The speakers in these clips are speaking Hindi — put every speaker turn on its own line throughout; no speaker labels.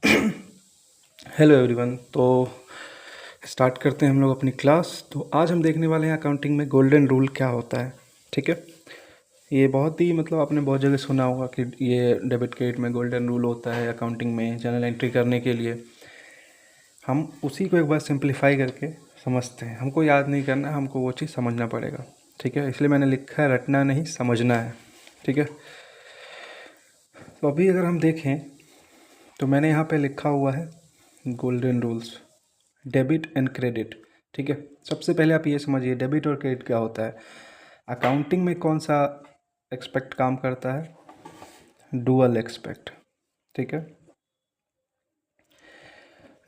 Hello everyone. तो स्टार्ट करते हैं हम लोग अपनी क्लास। तो आज हम देखने वाले हैं अकाउंटिंग में गोल्डन रूल क्या होता है। ठीक है, ये बहुत ही आपने बहुत जगह सुना होगा कि ये डेबिट क्रेडिट में गोल्डन रूल होता है अकाउंटिंग में जर्नल एंट्री करने के लिए। हम उसी को एक बार सिंप्लीफाई करके समझते हैं। हमको याद नहीं करना, हमको वो चीज़ समझना पड़ेगा। ठीक है, इसलिए मैंने लिखा है रटना नहीं समझना है। ठीक है, तो अभी अगर हम देखें तो मैंने यहाँ पे लिखा हुआ है golden rules, debit and credit. ठीक है, सबसे पहले आप ये समझिए डेबिट और क्रेडिट क्या होता है। अकाउंटिंग में कौन सा एक्सपेक्ट काम करता है? Dual expect. ठीक है,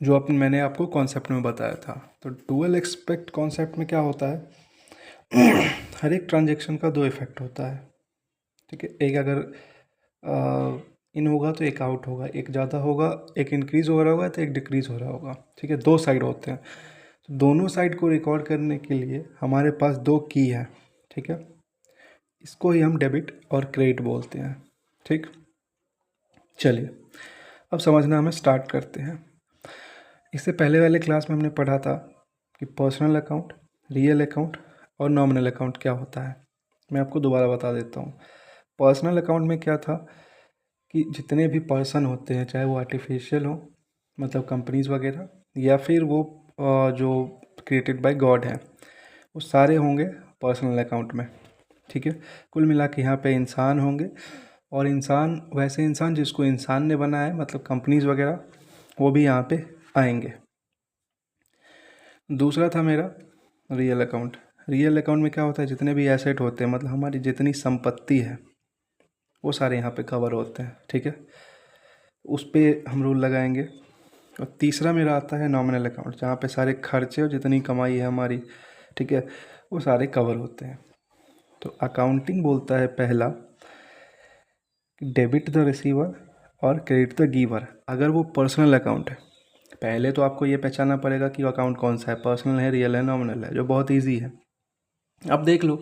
जो मैंने आपको कॉन्सेप्ट में बताया था। तो डुअल एक्सपेक्ट कॉन्सेप्ट में क्या होता है, हर एक ट्रांजेक्शन का दो इफेक्ट होता है। ठीक है, एक अगर इन होगा तो एक आउट होगा, एक ज़्यादा होगा, एक इंक्रीज़ हो रहा होगा तो एक डिक्रीज़ हो रहा होगा। ठीक है, दो साइड होते हैं। तो दोनों साइड को रिकॉर्ड करने के लिए हमारे पास दो की है। ठीक है, इसको ही हम डेबिट और क्रेडिट बोलते हैं। ठीक, चलिए अब समझना हमें स्टार्ट करते हैं। इससे पहले वाले क्लास में हमने पढ़ा था कि पर्सनल अकाउंट, रियल अकाउंट और नॉमिनल अकाउंट क्या होता है। मैं आपको दोबारा बता देता हूँ। पर्सनल अकाउंट में क्या था कि जितने भी पर्सन होते हैं, चाहे वो आर्टिफिशियल हो मतलब कंपनीज वगैरह, या फिर वो जो क्रिएटेड बाय गॉड है, वो सारे होंगे पर्सनल अकाउंट में। ठीक है, कुल मिला के यहाँ पे इंसान होंगे, और इंसान वैसे इंसान जिसको इंसान ने बनाया है मतलब कंपनीज वगैरह, वो भी यहाँ पे आएंगे। दूसरा था मेरा रियल अकाउंट। रियल अकाउंट में क्या होता है, जितने भी एसेट होते हैं मतलब हमारी जितनी संपत्ति है वो सारे यहाँ पे कवर होते हैं। ठीक है, उस पर हम रूल लगाएंगे। और तीसरा मेरा आता है नॉमिनल अकाउंट, जहाँ पे सारे खर्चे और जितनी कमाई है हमारी, ठीक है, वो सारे कवर होते हैं। तो अकाउंटिंग बोलता है पहला कि डेबिट द रिसीवर और क्रेडिट द गिवर। अगर वो पर्सनल अकाउंट है, पहले तो आपको ये पहचानना पड़ेगा कि अकाउंट कौन सा है, पर्सनल है, रियल है, नॉमिनल है, जो बहुत ईजी है। अब देख लो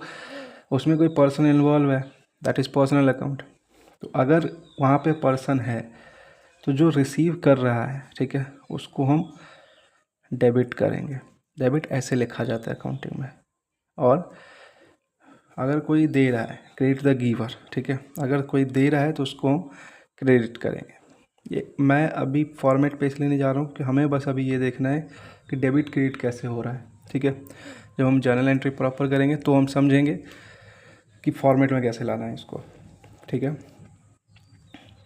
उसमें कोई पर्सन इन्वॉल्व है, दैट इज़ पर्सनल अकाउंट। तो अगर वहाँ पे पर्सन है तो जो रिसीव कर रहा है, ठीक है, उसको हम डेबिट करेंगे। डेबिट ऐसे लिखा जाता है अकाउंटिंग में। और अगर कोई दे रहा है, क्रेडिट द गिवर। ठीक है, अगर कोई दे रहा है तो उसको हम क्रेडिट करेंगे। ये मैं अभी फॉर्मेट पे इसलिए नहीं जा रहा हूँ कि हमें बस अभी ये देखना है कि डेबिट क्रेडिट कैसे हो रहा है। ठीक है, जब हम जर्नल एंट्री प्रॉपर करेंगे तो हम समझेंगे कि फॉर्मेट में कैसे लाना है इसको। ठीक है,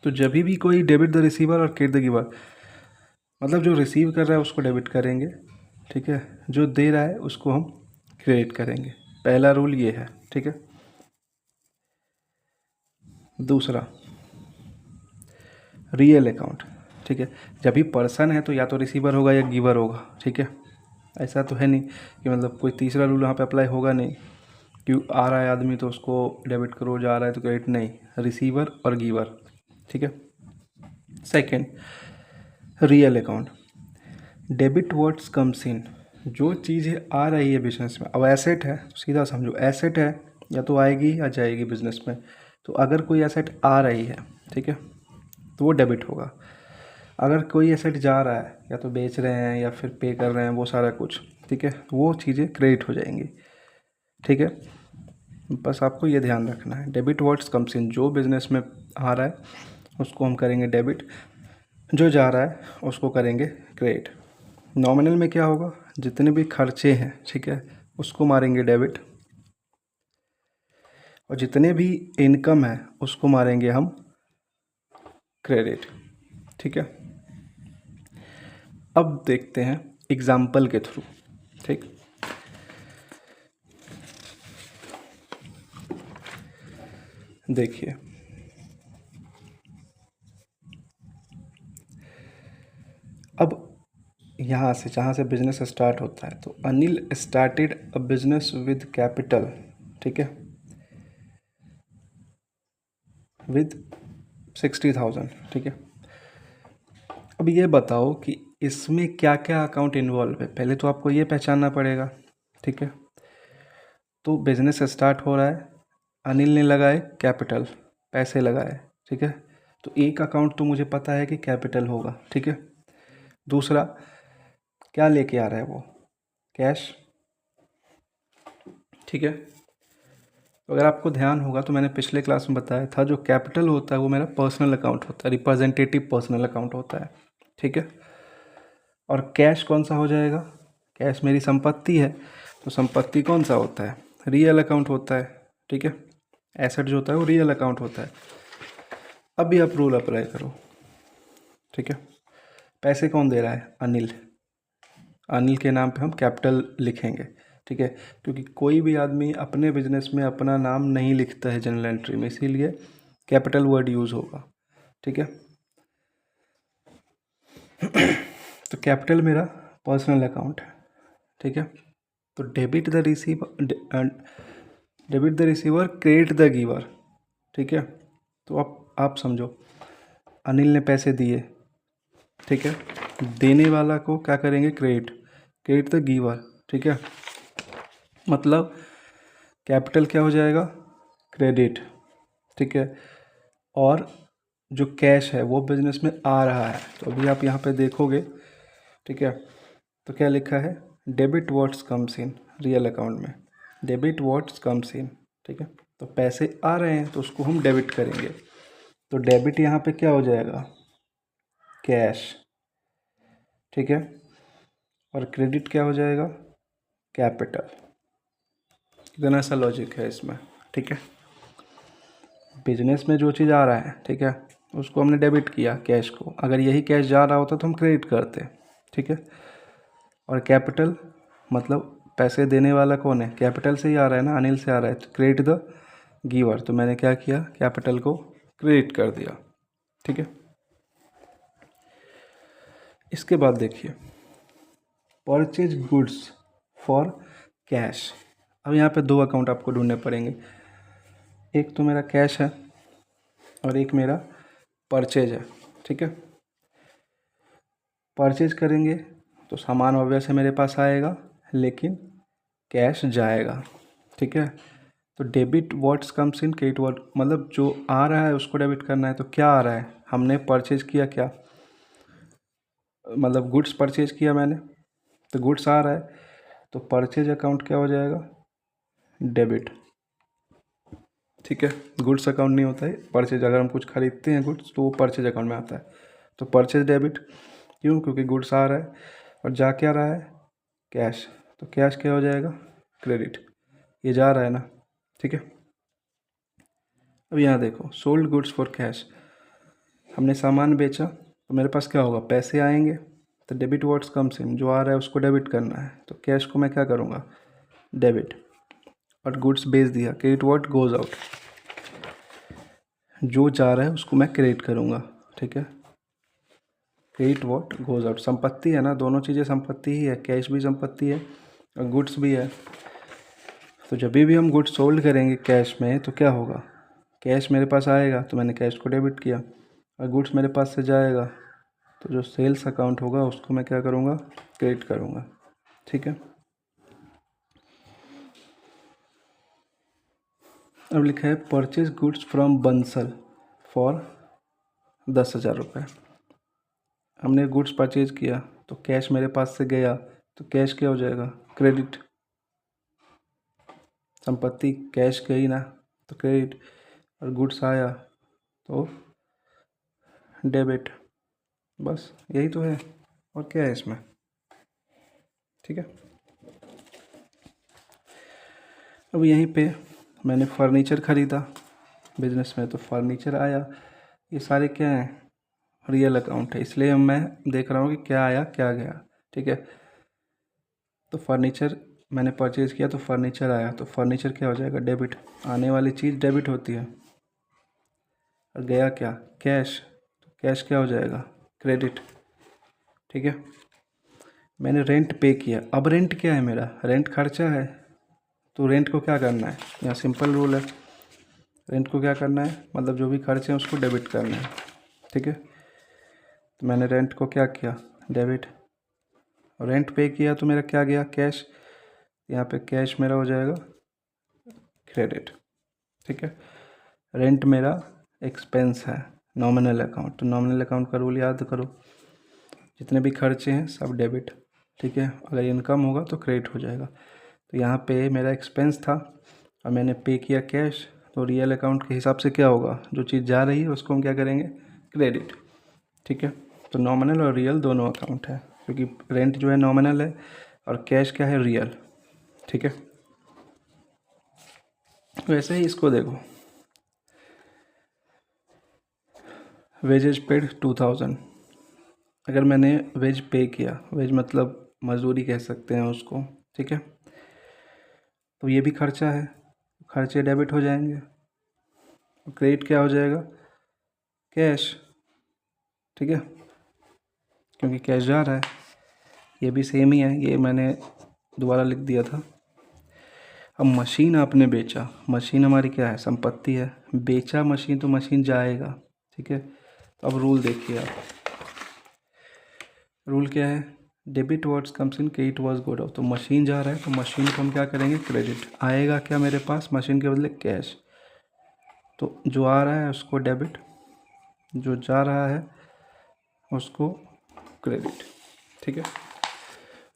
तो जब भी कोई डेबिट द रिसीवर और क्रेडिट द गिवर, मतलब जो रिसीव कर रहा है उसको डेबिट करेंगे, ठीक है, जो दे रहा है उसको हम क्रेडिट करेंगे। पहला रूल ये है। ठीक है, दूसरा रियल अकाउंट। ठीक है, जब भी पर्सन है तो या तो रिसीवर होगा या गिवर होगा। ठीक है, ऐसा तो है नहीं कि मतलब कोई तीसरा रूल यहाँ पे अप्लाई होगा नहीं, क्यों आ रहा है आदमी तो उसको डेबिट करो, जा रहा है तो क्रेडिट नहीं, रिसीवर और गिवर। ठीक है, second real account, debit words comes in. जो चीज़ें आ रही है बिजनेस में, अब एसेट है तो सीधा समझो एसेट है, या तो आएगी या जाएगी बिजनेस में। तो अगर कोई एसेट आ रही है, ठीक है, तो वो डेबिट होगा। अगर कोई एसेट जा रहा है, या तो बेच रहे हैं या फिर पे कर रहे हैं, वो सारा कुछ, ठीक है, तो वो चीज़ें क्रेडिट हो जाएंगी। ठीक है, बस आपको ये ध्यान रखना है, डेबिट वर्ड्स कम्स इन, जो बिजनेस में आ रहा है उसको हम करेंगे डेबिट, जो जा रहा है उसको करेंगे क्रेडिट। नॉमिनल में क्या होगा, जितने भी खर्चे हैं, ठीक है, उसको मारेंगे डेबिट, और जितने भी इनकम है उसको मारेंगे हम क्रेडिट। ठीक है, अब देखते हैं एग्जाम्पल के थ्रू। ठीक, देखिए अब यहाँ से जहाँ से बिजनेस स्टार्ट होता है, तो Anil started a business with capital, ठीक है, विद 60,000। ठीक है, अब ये बताओ कि इसमें क्या क्या अकाउंट इन्वॉल्व है, पहले तो आपको ये पहचानना पड़ेगा। ठीक है, तो बिजनेस स्टार्ट हो रहा है, अनिल ने लगाए कैपिटल, पैसे लगाए। ठीक है, तो एक अकाउंट तो मुझे पता है कि कैपिटल होगा, ठीक है। दूसरा क्या लेके आ रहा है वो, कैश, ठीक है। तो अगर आपको ध्यान होगा तो मैंने पिछले क्लास में बताया था, जो कैपिटल होता है वो मेरा पर्सनल अकाउंट होता है, रिप्रेजेंटेटिव पर्सनल अकाउंट होता है, ठीक है। और कैश कौन सा हो जाएगा, कैश मेरी संपत्ति है, तो संपत्ति कौन सा होता है, रियल अकाउंट होता है, ठीक है। एसेट जो होता है वो रियल अकाउंट होता है। अभी आप रूल अप्लाई करो, ठीक है। पैसे कौन दे रहा है, अनिल, अनिल के नाम पे हम कैपिटल लिखेंगे, ठीक है। क्योंकि कोई भी आदमी अपने बिजनेस में अपना नाम नहीं लिखता है जनरल एंट्री में, इसीलिए कैपिटल वर्ड यूज़ होगा, ठीक है। तो कैपिटल मेरा पर्सनल अकाउंट है, ठीक है। तो debit the receiver credit the giver, ठीक है। तो आप समझो, अनिल ने पैसे दिए, ठीक है। देने वाला को क्या करेंगे, क्रेडिट द गिवर, ठीक है। मतलब कैपिटल क्या हो जाएगा, क्रेडिट, ठीक है। और जो कैश है वो बिजनेस में आ रहा है, तो अभी आप यहाँ पे देखोगे, ठीक है। तो क्या लिखा है, debit what's comes in, real account में डेबिट व्हाट्स कम्स इन, ठीक है। तो पैसे आ रहे हैं तो उसको हम डेबिट करेंगे, तो डेबिट यहाँ पे क्या हो जाएगा, कैश, ठीक है। और क्रेडिट क्या हो जाएगा, कैपिटल। इतना सा लॉजिक है इसमें, ठीक है। बिजनेस में जो चीज़ आ रहा है, ठीक है, उसको हमने डेबिट किया कैश को, अगर यही कैश जा रहा होता तो हम क्रेडिट करते, ठीक है। और कैपिटल मतलब पैसे देने वाला कौन है, कैपिटल से ही आ रहा है ना, अनिल से आ रहा है, तो क्रेडिट द गिवर, तो मैंने क्या किया, कैपिटल को क्रेडिट कर दिया, ठीक है। इसके बाद देखिए, परचेज गुड्स फॉर कैश। अब यहाँ पे दो अकाउंट आपको ढूंढने पड़ेंगे, एक तो मेरा कैश है और एक मेरा परचेज है, ठीक है। परचेज करेंगे तो सामान ऑब्वियस है मेरे पास आएगा, लेकिन कैश जाएगा, ठीक है। तो debit what's comes in, credit what, मतलब जो आ रहा है उसको डेबिट करना है, तो क्या आ रहा है, हमने परचेज किया, क्या मतलब गुड्स परचेज किया मैंने, तो गुड्स आ रहा है, तो परचेज अकाउंट क्या हो जाएगा, डेबिट, ठीक है। गुड्स अकाउंट नहीं होता है परचेज, अगर हम कुछ खरीदते हैं गुड्स तो वो परचेज अकाउंट में आता है, तो परचेज डेबिट, क्यों, क्योंकि गुड्स आ रहा है और जा क्या रहा है, कैश, तो कैश क्या हो जाएगा, क्रेडिट, ये जा रहा है ना, ठीक है। अब यहाँ देखो, सोल्ड गुड्स फॉर कैश, हमने सामान बेचा तो मेरे पास क्या होगा, पैसे आएंगे, तो डेबिट व्हाट्स कम्स इन, जो आ रहा है उसको डेबिट करना है, तो कैश को मैं क्या करूँगा, डेबिट, और गुड्स बेच दिया, क्रेडिट व्हाट गोज आउट, जो जा रहा है उसको मैं क्रेडिट करूँगा, ठीक है। क्रेडिट व्हाट गोज आउट, संपत्ति है ना, दोनों चीज़ें संपत्ति ही है, कैश भी संपत्ति है और गुड्स भी है। तो जब भी हम गुड्स सोल्ड करेंगे कैश में तो क्या होगा, कैश मेरे पास आएगा तो मैंने कैश को डेबिट किया, और गुड्स मेरे पास से जाएगा तो जो सेल्स अकाउंट होगा उसको मैं क्या करूँगा, क्रेडिट करूँगा, ठीक है। अब लिखा है purchase goods from Bansal for 10,000 रुपये। हमने गुड्स परचेज किया तो कैश मेरे पास से गया, तो कैश क्या हो जाएगा, क्रेडिट, संपत्ति कैश गई ना तो क्रेडिट, और गुड्स आया तो डेबिट, बस यही तो है, और क्या है इसमें, ठीक है। अब यहीं पे मैंने फर्नीचर ख़रीदा बिजनेस में, तो फर्नीचर आया, ये सारे क्या हैं, रियल अकाउंट है, इसलिए मैं देख रहा हूँ कि क्या आया क्या गया, ठीक है। तो फर्नीचर मैंने परचेज़ किया तो फर्नीचर आया, तो फर्नीचर क्या हो जाएगा, डेबिट, आने वाली चीज़ डेबिट होती है, और गया क्या, कैश, तो कैश क्या हो जाएगा, क्रेडिट, ठीक है। मैंने रेंट पे किया, अब रेंट क्या है मेरा, रेंट खर्चा है, तो रेंट को क्या करना है, यहाँ सिंपल रूल है, रेंट को क्या करना है, मतलब जो भी खर्चे हैं उसको डेबिट करना है, ठीक है। तो मैंने रेंट को क्या किया, डेबिट, और रेंट पे किया तो मेरा क्या गया, कैश, यहाँ पे कैश मेरा हो जाएगा क्रेडिट, ठीक है। रेंट मेरा एक्सपेंस है, नॉमिनल अकाउंट। तो नॉमिनल अकाउंट का रूल याद करो, जितने भी खर्चे हैं सब डेबिट, ठीक है। अगर इनकम होगा तो क्रेडिट हो जाएगा। तो यहाँ पे मेरा एक्सपेंस था और मैंने पे किया कैश, तो रियल अकाउंट के हिसाब से क्या होगा, जो चीज़ जा रही है उसको हम क्या करेंगे, क्रेडिट, ठीक है। तो नॉमिनल और रियल दोनों अकाउंट है, क्योंकि रेंट जो है नॉमिनल है और कैश क्या है, रियल, ठीक है। वैसे ही इसको देखो, वेजेज पेड 2000, अगर मैंने वेज पे किया, वेज मतलब मजदूरी कह सकते हैं उसको, ठीक है। तो ये भी खर्चा है, खर्चे डेबिट हो जाएंगे। क्रेडिट क्या हो जाएगा, कैश, ठीक है, क्योंकि कैश जा रहा है। ये भी सेम ही है, ये मैंने दोबारा लिख दिया था। अब मशीन आपने बेचा, मशीन हमारी क्या है, संपत्ति है, बेचा मशीन तो मशीन जाएगा, ठीक है। तो अब रूल देखिए आप, रूल क्या है, debit words comes in credit words good out. तो मशीन जा रहा है तो मशीन को हम क्या करेंगे, क्रेडिट। आएगा क्या मेरे पास, मशीन के बदले कैश। तो जो आ रहा है उसको डेबिट, जो जा रहा है उसको क्रेडिट, ठीक है।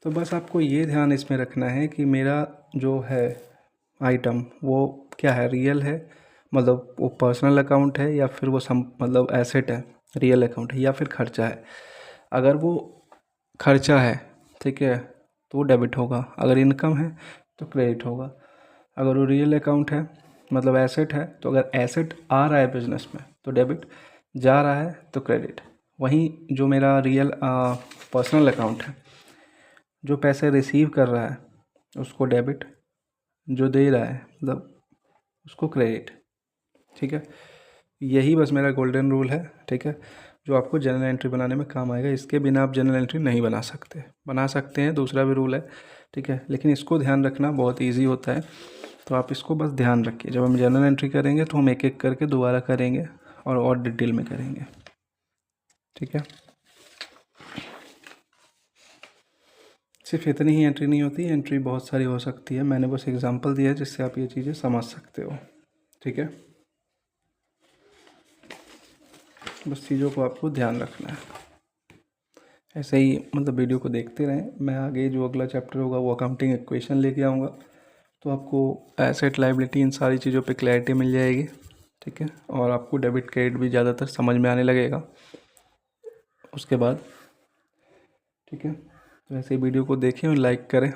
तो बस आपको ये ध्यान इसमें रखना है कि मेरा जो है आइटम वो क्या है, रियल है, मतलब वो पर्सनल अकाउंट है, या फिर वो मतलब एसेट है, रियल अकाउंट है, या फिर खर्चा है। अगर वो खर्चा है, ठीक है, तो वो डेबिट होगा। अगर इनकम है तो क्रेडिट होगा। अगर वो रियल अकाउंट है, मतलब एसेट है, तो अगर एसेट आ रहा है बिजनेस में तो डेबिट, जा रहा है तो क्रेडिट। वहीं जो मेरा रियल पर्सनल अकाउंट है, जो पैसे रिसीव कर रहा है उसको डेबिट, जो दे रहा है मतलब उसको क्रेडिट, ठीक है। यही बस मेरा गोल्डन रूल है, ठीक है, जो आपको जनरल एंट्री बनाने में काम आएगा। इसके बिना आप जनरल एंट्री नहीं बना सकते, बना सकते हैं, दूसरा भी रूल है, ठीक है, लेकिन इसको ध्यान रखना बहुत ईजी होता है। तो आप इसको बस ध्यान रखिए, जब हम जनरल एंट्री करेंगे तो हम एक एक करके दोबारा करेंगे और डिटेल में करेंगे, ठीक है। सिर्फ इतनी ही एंट्री नहीं होती, एंट्री बहुत सारी हो सकती है। मैंने बस एग्जांपल दिया है जिससे आप ये चीज़ें समझ सकते हो, ठीक है। बस चीज़ों को आपको ध्यान रखना है। ऐसे ही मतलब वीडियो को देखते रहें, मैं आगे जो अगला चैप्टर होगा वो अकाउंटिंग इक्वेशन लेके आऊँगा, तो आपको एसेट लायबिलिटी इन सारी चीज़ों पे क्लैरिटी मिल जाएगी, ठीक है। और आपको डेबिट क्रेडिट भी ज़्यादातर समझ में आने लगेगा उसके बाद, ठीक है। तो ऐसे ही वीडियो को देखें और लाइक करें।